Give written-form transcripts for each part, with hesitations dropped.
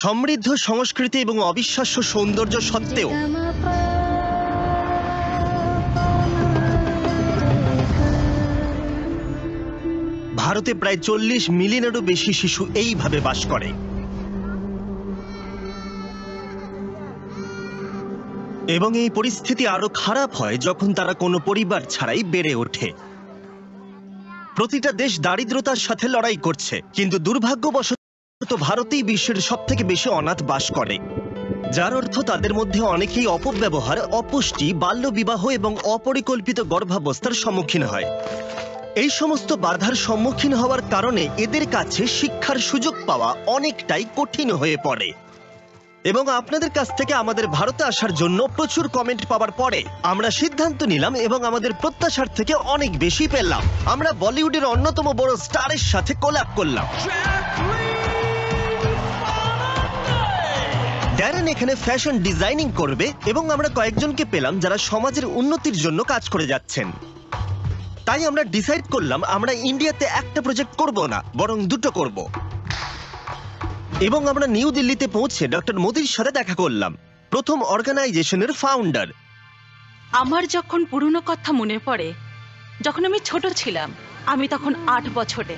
সমৃদ্ধ সংস্কৃতি এবং অবিশ্বাস্য সৌন্দর্য সত্ত্বেও ভারতে প্রায় 40 মিলিয়নেরও বেশি শিশু এইভাবে বাস করে। এবং এই পরিস্থিতি আরো খারাপ হয় যখন তারা কোনো পরিবার ছাড়াই বেড়ে ওঠে। প্রতিটা দেশ দারিদ্রতার সাথে লড়াই করছে, কিন্তু দুর্ভাগ্যবশত ভারতেই বিশ্বের সবথেকে বেশি অনাথ বাস করে, যার অর্থ তাদের মধ্যে অনেকেই অপব্যবহার, অপুষ্টি, বাল্যবিবাহ এবং অপরিকল্পিত গর্ভাবস্থার সম্মুখীন হয়। এই সমস্ত বাধার সম্মুখীন হওয়ার কারণে এদের কাছে শিক্ষার সুযোগ পাওয়া অনেকটাই কঠিন হয়ে পড়ে। এবং আপনাদের কাছ থেকে আমাদের ভারতে আসার জন্য প্রচুর কমেন্ট পাওয়ার পরে আমরা সিদ্ধান্ত নিলাম এবং আমাদের প্রত্যাশার থেকে অনেক বেশি পেলাম। আমরা বলিউডের অন্যতম বড় স্টারের সাথে কোল্যাব করলাম। ড্যারেন এখানে ফ্যাশন ডিজাইনিং করবে এবং আমরা কয়েকজনকে পেলাম যারা সমাজের উন্নতির জন্য কাজ করে যাচ্ছেন। তাই আমরা ডিসাইড করলাম আমরা ইন্ডিয়াতে একটা প্রজেক্ট করব না, বরং দুটো করব। এবং আমরা নিউ দিল্লিতে পৌঁছে ডক্টর মোদির সাথে দেখা করলাম, প্রথম অর্গানাইজেশনের ফাউন্ডার। আমার যখন পুরনো কথা মনে পড়ে, যখন আমি ছোট ছিলাম, আমি তখন 8 বছরে,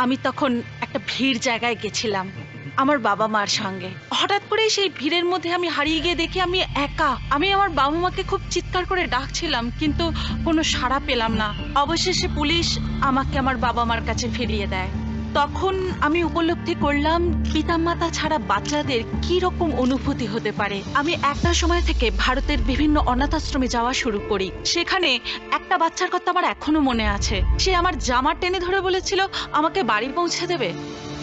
আমি তখন একটা ভিড় জায়গায় গেছিলাম আমার বাবা মার সঙ্গে। হঠাৎ করে সেই ভিড়ের মধ্যে আমি হারিয়ে গিয়ে দেখি আমি একা। আমি আমার বাবা মাকে খুব চিৎকার করে ডাকছিলাম, কিন্তু কোনো সাড়া পেলাম না। অবশেষে পুলিশ আমাকে আমার বাবা মার কাছে ফিরিয়ে দেয়। তখন আমি উপলব্ধি করলাম পিতামাতা ছাড়া বাচ্চাদের কি রকম অনুভূতি হতে পারে। আমি একটা সময় থেকে ভারতের বিভিন্ন অনাথ আশ্রমে যাওয়া শুরু করি। সেখানে একটা বাচ্চার কথা আমার এখনো মনে আছে। সে আমার জামা টেনে ধরে বলেছিল আমাকে বাড়ি পৌঁছে দেবে।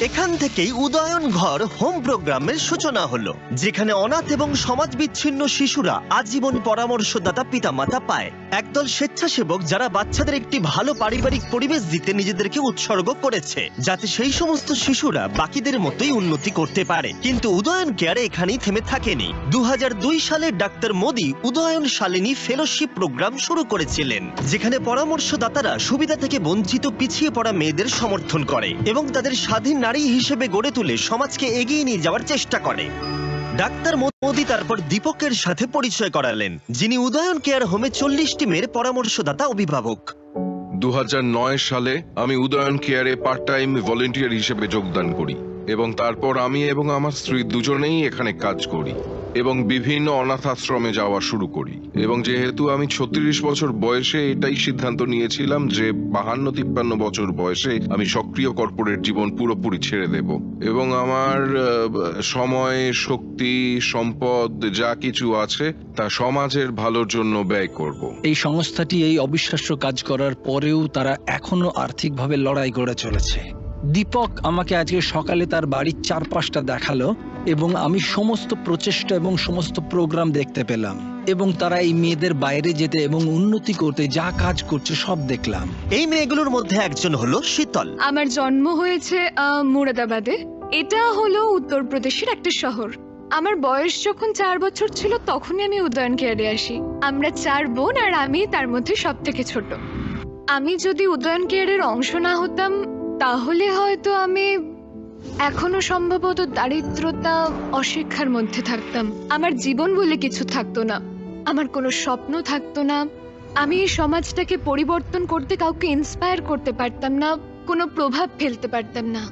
এখান থেকেই উদয়ন ঘর হোম প্রোগ্রামের সূচনা হলো, যেখানে অনাথ এবং সমাজ বিচ্ছিন্ন শিশুরা আজীবন পরামর্শদাতা পিতামাতা পায়। একদল স্বেচ্ছাসেবক যারা বাচ্চাদের একটি ভালো পারিবারিক পরিবেশ দিতে নিজেদেরকে উৎসর্গ করেছে, যাতে সেই সমস্ত শিশুরা বাকিদের মতোই উন্নতি করতে পারে। কিন্তু উদয়ন কেয়ার এখানেই থেমে থাকেনি। 2002 সালে doctor Modi Udayan Shalini fellowship programme শুরু করেছিলেন, যেখানে পরামর্শদাতারা সুবিধা থেকে বঞ্চিত পিছিয়ে পড়া মেয়েদের সমর্থন করে এবং তাদের স্বাধীন নারী হিসেবে গড়ে তুলে সমাজকে এগিয়ে নিয়ে যাওয়ার চেষ্টা করে। ডাক্তার মোদি তারপর দীপকের সাথে পরিচয় করালেন, যিনি উদয়ন কেয়ার হোমে 40টি মেয়ের পরামর্শদাতা অভিভাবক। 2009 সালে আমি উদয়ন কেয়ারে পার্ট টাইম ভলেন্টিয়ার হিসেবে যোগদান করি এবং তারপর আমি এবং আমার স্ত্রী দুজনেই এখানে কাজ করি এবং বিভিন্ন অনাথ আশ্রমে যাওয়া শুরু করি। এবং যেহেতু আমি 36 বছর বয়সে এটাই সিদ্ধান্ত নিয়েছিলাম যে 52-53 বছর বয়সে আমি সক্রিয় কর্পোরেট জীবন পুরোপুরি ছেড়ে দেব এবং আমার সময়, শক্তি, সম্পদ যা কিছু আছে তা সমাজের ভালোর জন্য ব্যয় করব। এই সংস্থাটি এই অবিশ্বাস্য কাজ করার পরেও তারা এখনো আর্থিকভাবে লড়াই করে চলেছে। দীপক আমাকে আজকে সকালে তার বাড়ির চারপাশটা দেখালো এবং আমি সমস্ত প্রচেষ্টা এবং সমস্ত প্রোগ্রাম দেখতে পেলাম এবং তারা এই মেয়েদের বাইরে যেতে এবং উন্নতি করতে যা কাজ করছে সব দেখলাম। এই মেয়েগুলোর মধ্যে একজন হলো শীতল। আমার জন্ম হয়েছে মুরাদাবাদে। এটা হলো উত্তরপ্রদেশের একটা শহর। আমার বয়স যখন 4 বছর ছিল তখনই আমি উদয়ন কেয়ারে আসি। আমরা 4 বোন আর আমি তার মধ্যে সব থেকে ছোট। আমি যদি উদয়ন কেয়ারের অংশ না হতাম তাহলে হয়তো আমি এখনো সম্ভবত দারিদ্রতা, অশিক্ষার মধ্যে থাকতাম। আমার জীবন বলে কিছু থাকতো না, আমার কোনো স্বপ্ন থাকতো না। আমি এই সমাজটাকে পরিবর্তন করতে কাউকে ইন্সপায়ার করতে পারতাম না, কোনো প্রভাব ফেলতে পারতাম না।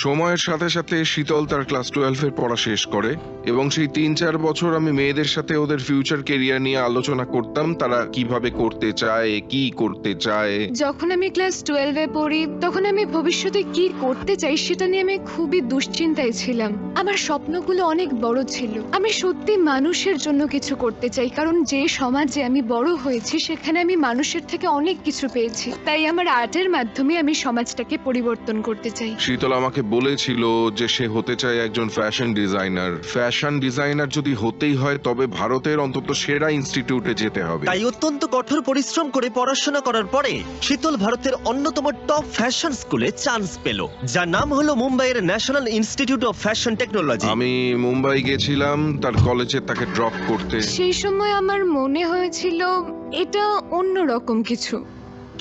সময়ের সাথে সাথে শীতল তার ক্লাস 12-এর পড়া শেষ করে এবং সেই 3-4 বছর আমি মেয়েদের সাথে ওদের ফিউচার ক্যারিয়ার নিয়ে আলোচনা করতাম, তারা কিভাবে করতে চায়, কি করতে চায়। যখন আমি ক্লাস 12-এ পড়ি তখন আমি ভবিষ্যতে কি করতে চাই সেটা নিয়ে আমি খুবই দুশ্চিন্তায় ছিলাম। আমার স্বপ্নগুলো অনেক বড় ছিল। আমি সত্যি মানুষের জন্য কিছু করতে চাই, কারণ যে সমাজে আমি বড় হয়েছি সেখানে আমি মানুষের থেকে অনেক কিছু পেয়েছি। তাই আমার আর্টের মাধ্যমে আমি সমাজটাকে পরিবর্তন করতে চাই। শীতল আমাকে বলেছিল যে সে হতে চায় একজন ফ্যাশন ডিজাইনার। ফ্যাশন ডিজাইনার যদি হতেই হয় তবে ভারতের অন্তত সেরা ইনস্টিটিউটে যেতে হবে। তাই অত্যন্ত কঠোর পরিশ্রম করে পড়াশোনা করার পরে শীতল ভারতের অন্যতম টপ ফ্যাশন স্কুলে চান্স পেল, যার নাম হলো মুম্বাইয়ের national institute of fashion technology. আমি মুম্বাই গেছিলাম তার কলেজে তাকে ড্রপ করতে। সেই সময় আমার মনে হয়েছিল এটা অন্যরকম কিছু।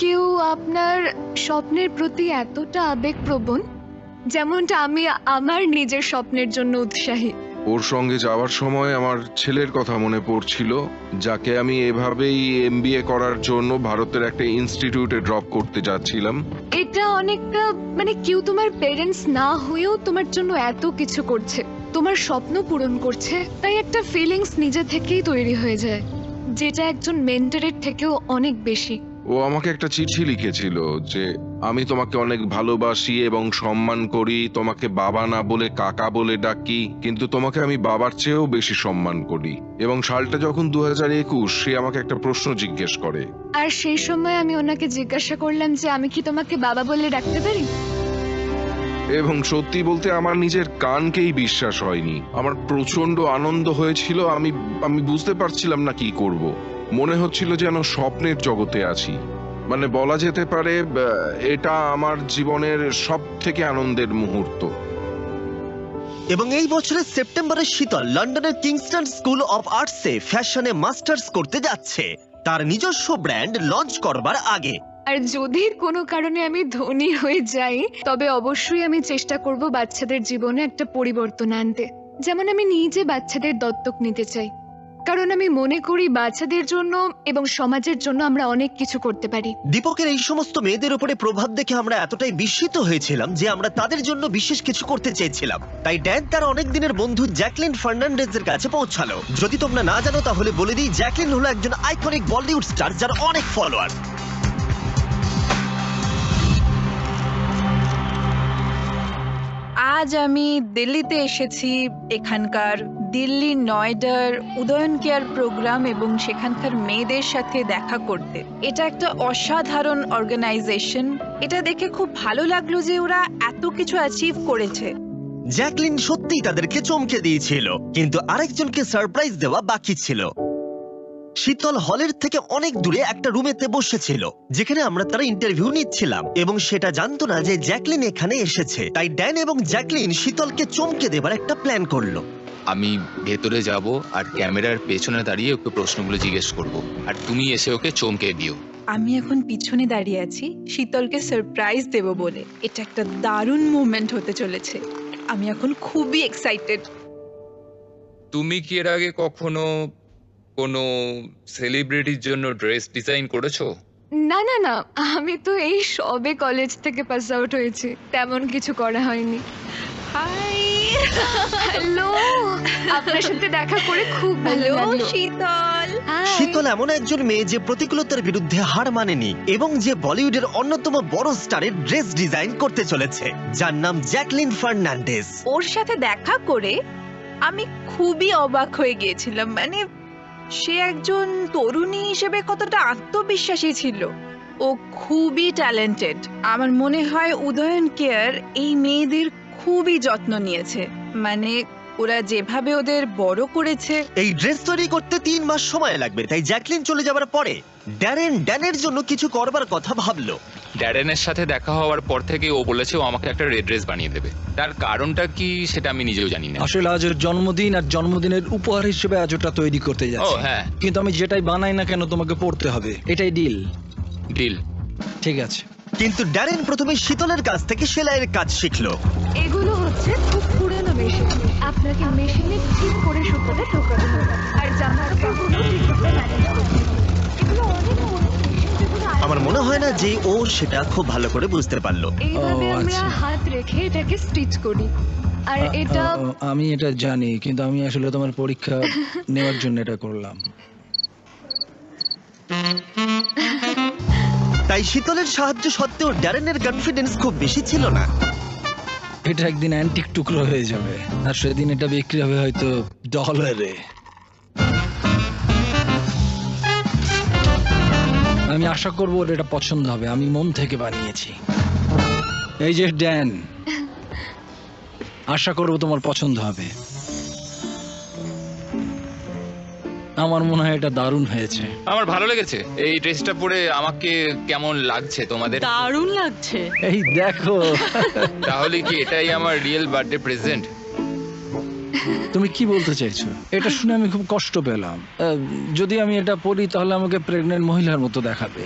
কেউ আপনার স্বপ্নের প্রতি এতটা আবেগপ্রবণ যেমনটা আমি আমার নিজের স্বপ্নের জন্য উৎসাহী। ওর সঙ্গে যাওয়ার সময় আমার ছেলের কথা মনে পড়ছিল, যাকে আমি এভাবেই MBA করার জন্য ভারতের একটা ইনস্টিটিউটে ড্রপ করতে যাচ্ছিলাম। এটা অনেকটা মানে কেউ তোমার পেরেন্টস না হয়েও তোমার জন্য এত কিছু করছে, তোমার স্বপ্ন পূরণ করছে, তাই একটা ফিলিংস নিজে থেকেই তৈরি হয়ে যায়, যেটা একজন মেন্টরের থেকেও অনেক বেশি। ও আমাকে একটা চিঠি লিখেছিল যে আমি তোমাকে অনেক ভালোবাসি এবং সম্মান করি, তোমাকে বাবা না বলে কাকা বলে ডাকি, কিন্তু তোমাকে আমি বাবার চেয়েও বেশি সম্মান করি। এবং সালটা যখন 2021, সে আমাকে একটা প্রশ্ন জিজ্ঞেস করে। আর সেই সময় আমি ওনাকে জিজ্ঞাসা করলাম যে আমি কি তোমাকে বাবা বলে ডাকতে পারি। এবং সত্যি বলতে আমার নিজের কানকেই বিশ্বাস হয়নি। আমার প্রচন্ড আনন্দ হয়েছিল, আমি বুঝতে পারছিলাম না কি করব। মনে হচ্ছিল যেন স্বপ্নের জগতে আছি। মানে বলা যেতে পারে এটা আমার জীবনের সব থেকে আনন্দের মুহূর্ত। এবং এই বছরের সেপ্টেম্বরে শীতল লন্ডনের কিংস্টন স্কুল অফ আর্টসে ফ্যাশনে মাস্টার্স করতে যাচ্ছে, তার নিজস্ব ব্র্যান্ড লঞ্চ করবার আগে। আর যদি কোনো কারণে আমি ধনী হয়ে যাই, তবে অবশ্যই আমি চেষ্টা করব বাচ্চাদের জীবনে একটা পরিবর্তন আনতে। যেমন আমি নিজে বাচ্চাদের দত্তক নিতে চাই, কারণ আমি মনে করি বাচ্চাদের জন্য এবং সমাজের জন্য আমরা অনেক কিছু করতে পারি। দীপকের এই সমস্ত মেয়েদের উপরে প্রভাব দেখে আমরা এতটাই বিস্মিত হয়েছিলাম যে আমরা তাদের জন্য বিশেষ কিছু করতে চেয়েছিলাম। তাই ড্যান তার অনেক দিনের বন্ধু জ্যাকলিন ফার্নান্ডেজের কাছে পৌঁছালো। যদি তোমরা না জানো তাহলে বলে দিই, জ্যাকলিন হলো একজন আইকনিক বলিউড স্টার যার অনেক ফলোয়ার। আজ আমি দিল্লিতে এসেছি এখানকার দিল্লি নয়ডার উদয়ন কেয়ার প্রোগ্রাম এবং সেখানকার মেয়েদের সাথে দেখা করতে। এটা একটা অসাধারণ অর্গানাইজেশন। এটা দেখে খুব ভালো লাগলো যে ওরা এত কিছু অ্যাচিভ করেছে। জ্যাকলিন সত্যিই তাদেরকে চমকে দিয়েছিল, কিন্তু আরেকজনকে সারপ্রাইজ দেওয়া বাকি ছিল। শীতল হলের থেকে অনেক দূরে একটা রুমেতে বসেছিল, যেখানে আমরা তার ইন্টারভিউ নিচ্ছিলাম, এবং সেটা জানতো না যে জ্যাকলিন এখানে এসেছে। তাই ড্যান এবং জ্যাকলিন শীতলকে চমকে দেবার একটা প্ল্যান করলো। আমি ভেতরে যাব আর ক্যামেরার পেছনে দাঁড়িয়ে ওকে প্রশ্নগুলো জিজ্ঞেস করব, আর তুমি এসে ওকে চমকে দিও। আমি এখন পিছনে দাঁড়িয়ে আছি শীতলকে সারপ্রাইজ দেব বলে। এটা একটা দারুণ মুভমেন্ট হতে চলেছে। আমি এখন খুবই এক্সাইটেড। তুমি কি এর আগে কখনো কোনো সেলিব্রিটির জন্য ড্রেস ডিজাইন করেছো? না না না, আমি তো এই সবে কলেজ থেকে পাস আউট হয়েছি, তেমন কিছু করা হয়নি। হাই, হ্যালো, আপনার সাথে দেখা করে খুব ভালো হ্যালো লাগলো। শীতল। Hi. শীতল এমন একজন মেয়ে যে প্রতিকূলতার বিরুদ্ধে হার মানেনি, এবং যে বলিউডের অন্যতম বড় স্টারের ড্রেস ডিজাইন করতে চলেছে, যার নাম জ্যাকলিন ফার্নান্ডেজ। ওর সাথে দেখা করে আমি খুবই অবাক হয়ে গিয়েছিলাম। মানে সে একজন তরুণী হিসেবে কতটা আত্মবিশ্বাসী ছিল। ও খুবই ট্যালেন্টেড। আমার মনে হয় উদয়ন কেয়ার এই মেয়েদের খুবই যত্ন নিয়েছে। মানে ওরা যেভাবে ওদের বড় করেছে। এই ড্রেস তৈরি করতে 3 মাস সময় লাগবে, তাই জ্যাকলিন চলে যাবার পরে ড্যানের জন্য কিছু করবার কথা ভাবলো। ড্যারেনের সাথে দেখা হওয়ার পর থেকে ও বলেছে ও আমাকে একটা রেড ড্রেস বানিয়ে দেবে। তার কারণটা কি সেটা আমি নিজেও জানি না। আসলে আজ ওর জন্মদিন, আর জন্মদিনের উপহার হিসেবে আজ ওটা তৈরি করতে ও যাচ্ছি। হ্যাঁ, কিন্তু আমি যেটাই বানাই না কেন তোমাকে পড়তে হবে, এটাই ডিল। ডিল। ঠিক আছে। কিন্তু ড্যারেন প্রথমে শীতলের কাছ থেকে সেলাইয়ের কাজ শিখলো। এগুলো হচ্ছে খুব পুরনো মেশিন। আপনাকে মেশিনে ঠিক করে সুতোটা ঢোকাতে হবে, আর জামার কাপড়গুলো ঠিকভাবে ম্যানেজ করতে হবে। এগুলো অনেক পুরনো মেশিন, যেগুলো আমার মনে হয় না যে ও সেটা খুব ভালো করে বুঝতে পারলো। এইভাবে ও, আমরা আচ্ছা। হাত রেখে এটাকে স্টিচ করি। আর এটা আমি এটা জানি, কিন্তু আমি আসলে তোমার পরীক্ষা নেওয়ার জন্য এটা করলাম। তাই শীতলের সাহায্য সত্ত্বেও ড্যারেনের কনফিডেন্স খুব বেশি ছিল না। এটা একদিন অ্যান্টিক টুকরো হয়ে যাবে, আর সেদিন এটা বিক্রি হবে হয়তো $। আমি আশা করবো ওর এটা পছন্দ হবে। আমি মন থেকে বানিয়েছি। এই যে ড্যান, আশা করবো তোমার পছন্দ হবে। আমার মনে হয় এটা দারুণ হয়েছে। আমার ভালো লেগেছে। এই ড্রেসটা পরে আমাকে কেমন লাগছে তোমাদের? দারুণ লাগছে। এই দেখো, তাহলে কি এটাই আমার রিয়েল বার্থডে প্রেজেন্ট? তুমি কি বলতে চাইছো? এটা শুনে আমি খুব কষ্ট পেলাম। যদি আমি এটা পরি তাহলে আমাকে প্রেগনেন্ট মহিলার মতো দেখাবে।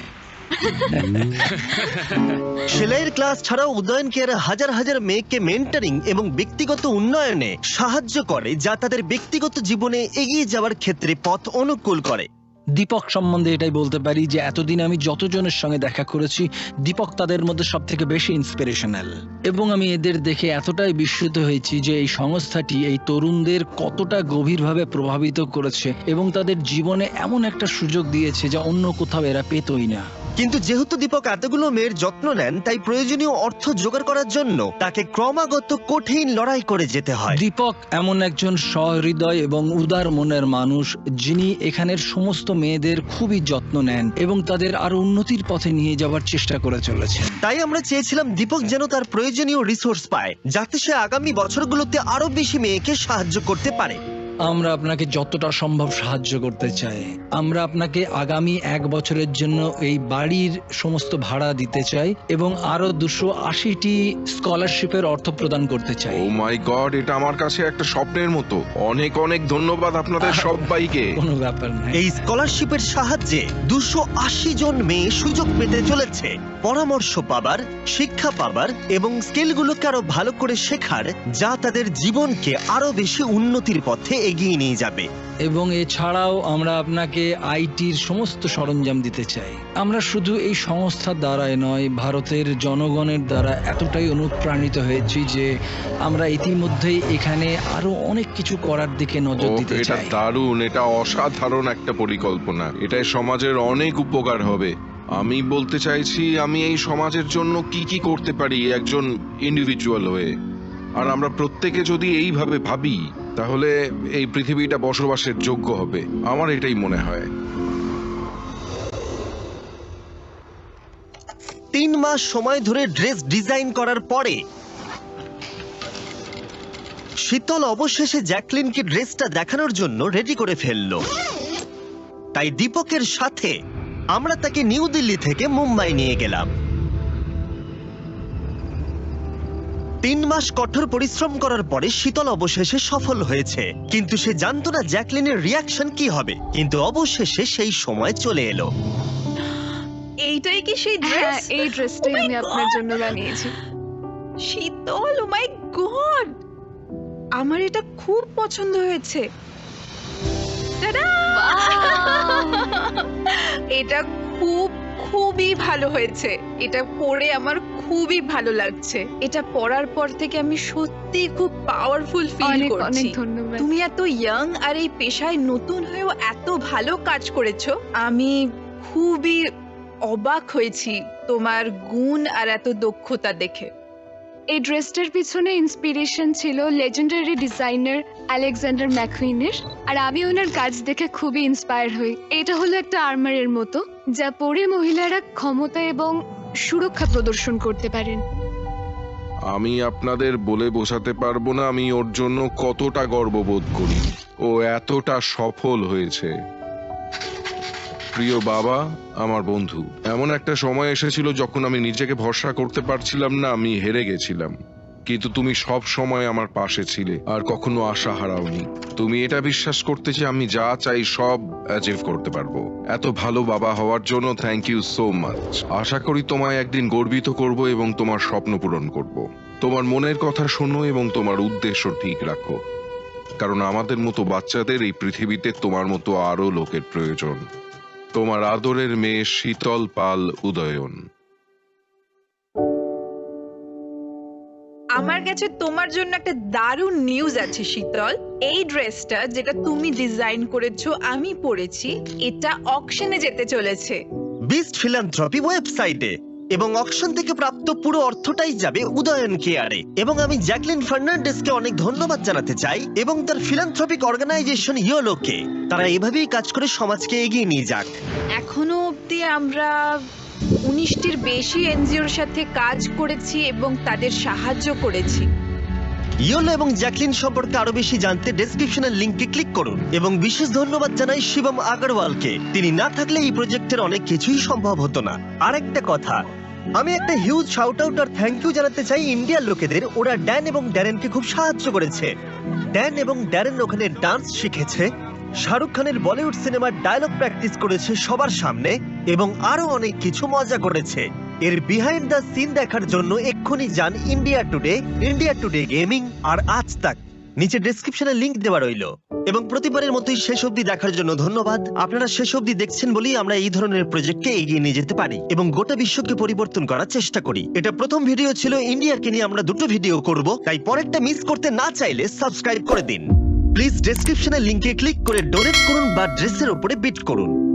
সেলাইয়ের ক্লাস ছাড়াও উদয়ন কেয়ার হাজার হাজার মেয়েকে মেন্টরিং এবং ব্যক্তিগত উন্নয়নে সাহায্য করে, যা তাদের ব্যক্তিগত জীবনে এগিয়ে যাওয়ার ক্ষেত্রে পথ অনুকূল করে। দীপক সম্বন্ধে এটাই বলতে পারি যে এতদিন আমি যতজনের সঙ্গে দেখা করেছি, দীপক তাদের মধ্যে সব থেকে বেশি ইন্সপিরেশনাল। এবং আমি এদের দেখে এতটাই বিস্মিত হয়েছি যে এই সংস্থাটি এই তরুণদের কতটা গভীরভাবে প্রভাবিত করেছে এবং তাদের জীবনে এমন একটা সুযোগ দিয়েছে যা অন্য কোথাও এরা পেতই না। কিন্তু যেহেতু দীপক এতগুলো মেয়ের যত্ন নেন, তাই প্রয়োজনীয় অর্থ জোগাড় করার জন্য তাকে ক্রমাগত কঠিন লড়াই করে যেতে হয়। দীপক এমন একজন সহৃদয় এবং উদার মনের মানুষ যিনি এখানের সমস্ত মেয়েদের খুবই যত্ন নেন এবং তাদের আরো উন্নতির পথে নিয়ে যাওয়ার চেষ্টা করে চলেছেন। তাই আমরা চেয়েছিলাম দীপক যেন তার প্রয়োজনীয় রিসোর্স পায়, যাতে সে আগামী বছরগুলোতে আরো বেশি মেয়েকে সাহায্য করতে পারে। আমরা আপনাকে যতটা সম্ভব সাহায্য করতে চাই। আমরা আপনাকে আগামী 1 বছরের জন্য এই বাড়ির সমস্ত ভাড়া দিতে চাই এবং আরো 280টি স্কলারশিপের অর্থ প্রদান করতে চাই। ও মাই গড, এটা আমার কাছে একটা স্বপ্নের মতো। অনেক অনেক ধন্যবাদ আপনাদের সবাইকে। কোনো ব্যাপার না। এই স্কলারশিপের সাহায্যে 280 জন মেয়ে সুযোগ পেতে চলেছে পরামর্শ পাবার, শিক্ষা পাবার এবং স্কিলগুলোকে আরো ভালো করে শেখার, যা তাদের জীবনকে আরো বেশি উন্নতির পথে এগিয়ে নিয়ে যাবে। এবং এছাড়াও আমরা আপনাকে আইটির সমস্ত সরঞ্জাম দিতে চাই। আমরা শুধু এই সংস্থার দ্বারাই নয়, ভারতের জনগণের দ্বারা এতটাই অনুপ্রাণিত হয়েছি যে আমরা ইতিমধ্যেই এখানে আরো অনেক কিছু করার দিকে নজর দিতে এটা চাই। দারুণ, এটা অসাধারণ একটা পরিকল্পনা। এটাই সমাজের অনেক উপকার হবে। আমি বলতে চাইছি, আমি এই সমাজের জন্য কি কি করতে পারি একজন ইন্ডিভিজুয়াল হয়ে। আর আমরা প্রত্যেকে যদি এইভাবে ভাবি, তাহলে এই পৃথিবীটা বসবাসের যোগ্য হবে। আমার এটাই মনে হয়। 3 মাস সময় ধরে ড্রেস ডিজাইন করার পরে শীতল অবশেষে জ্যাকলিনকে ড্রেসটা দেখানোর জন্য রেডি করে ফেললো। তাই দীপকের সাথে আমরা তাকে নিউ দিল্লি থেকে মুম্বাই নিয়ে গেলাম। 3 মাস কঠোর পরিশ্রম করার পরে শীতল অবশেষে সফল হয়েছে, কিন্তু সে জানতো না জ্যাকলিনের রিয়াকশন কি হবে। কিন্তু অবশেষে সেই সময় চলে এলো। এইটাই কি সেই হ্যাঁ, ড্রেস? এই ড্রেসটাই আমি আপনার জন্য বানিয়েছি। শীতল, ও মাই গড, আমার এটা খুব পছন্দ হয়েছে। টাডা! এটা খুবই ভালো হয়েছে। এটা পরে আমার খুবই ভালো লাগছে। এটা পরার পর থেকে আমি সত্যি খুব পাওয়ারফুল ফিল অনেক করছি। অনেক ধন্যবাদ। তুমি এত ইয়াং আর এই পেশায় নতুন হয়েও এত ভালো কাজ করেছো। আমি খুবই অবাক হয়েছি তোমার গুণ আর এত দক্ষতা দেখে। এই ড্রেসটার পিছনে ইন্সপিরেশন ছিল লেজেন্ডারি ডিজাইনার আলেকজান্ডার ম্যাকুইনের, আর আমি ওনার কাজ দেখে খুবই ইন্সপায়ার হই। এটা হলো একটা আর্মারের মতো, যা পরে মহিলারা ক্ষমতা এবং সুরক্ষা প্রদর্শন করতে পারেন। আমি আপনাদের বলে বোঝাতে পারবো না আমি ওর জন্য কতটা গর্ববোধ করি। ও এতটা সফল হয়েছে। প্রিয় বাবা, আমার বন্ধু, এমন একটা সময় এসেছিল যখন আমি নিজেকে ভরসা করতে পারছিলাম না, আমি হেরে গেছিলাম। কিন্তু তুমি সব সময় আমার পাশে ছিলে আর কখনো আশা হারাওনি। তুমি এটা বিশ্বাস করতে যে আমি যা চাই সব অ্যাচিভ করতে পারবো। এত ভালো বাবা হওয়ার জন্য থ্যাংক ইউ সো মাচ। আশা করি তোমায় একদিন গর্বিত করব এবং তোমার স্বপ্ন পূরণ করব। তোমার মনের কথা শোনো এবং তোমার উদ্দেশ্য ঠিক রাখো, কারণ আমাদের মতো বাচ্চাদের এই পৃথিবীতে তোমার মতো আরো লোকের প্রয়োজন। তোমার আদরের মেয়ে শীতল পাল উদয়ন। আমার কাছে তোমার জন্য একটা দারুণ নিউজ আছে শীতল। এই ড্রেসটা যেটা তুমি ডিজাইন করেছো আমি পরেছি, এটা অকশনে যেতে চলেছে। বিস্ট ফিলান্থ্রপি ওয়েবসাইটে, এবং অকশন থেকে প্রাপ্ত পুরো অর্থটাই যাবে উদয়ন কেয়ারে। এবং আমি জ্যাকলিন ফার্নান্ডেসকে অনেক ধন্যবাদ জানাতে চাই এবং তার ফিলান্থ্রপিক অর্গানাইজেশন ইয়োলোকে। তারা এভাবেই কাজ করে সমাজকে এগিয়ে নিয়ে যাক। এখনো অবধি আমরা 19টির বেশি এনজিওর সাথে কাজ করেছি এবং তাদের সাহায্য করেছি। ইয়োলো এবং জ্যাকলিন সম্পর্কে আরো বেশি জানতে ডেসক্রিপশনের লিংকে ক্লিক করুন। এবং বিশেষ ধন্যবাদ জানাই শিবম আগরওয়ালকে। তিনি না থাকলে এই প্রজেক্টের অনেক কিছুই সম্ভব হতো না। আরেকটা কথা, আমি একটা হিউজ শাউট আউট আর থ্যাংক ইউ জানাতে চাই ইন্ডিয়ার লোকেদের। ওরা ড্যান এবং ড্যারেনকে খুব সাহায্য করেছে। ড্যান এবং ড্যারেন ওখানে ডান্স শিখেছে, শাহরুখ খানের বলিউড সিনেমার ডায়লগ প্র্যাকটিস করেছে সবার সামনে, এবং আরো অনেক কিছু মজা করেছে। এর বিহাইন্ড দ্য সিন দেখার জন্য এক্ষুনি যান ইন্ডিয়া টুডে গেমিং আর আজ তাক। নিচে ডেসক্রিপশনে লিংক দেওয়া রইলো। এবং প্রতিবারের মতোই শেষ অবধি দেখার জন্য ধন্যবাদ। আপনারা শেষ অবধি দেখছেন বলেই আমরা এই ধরনের প্রজেক্টকে এগিয়ে নিয়ে যেতে পারি এবং গোটা বিশ্বকে পরিবর্তন করার চেষ্টা করি। এটা প্রথম ভিডিও ছিল, ইন্ডিয়াকে নিয়ে আমরা 2টো ভিডিও করব, তাই পরেরটা মিস করতে না চাইলে সাবস্ক্রাইব করে দিন। প্লিজ ডেসক্রিপশনের লিংকে ক্লিক করে ডোনেট করুন বা ড্রেসের উপরে বিট করুন।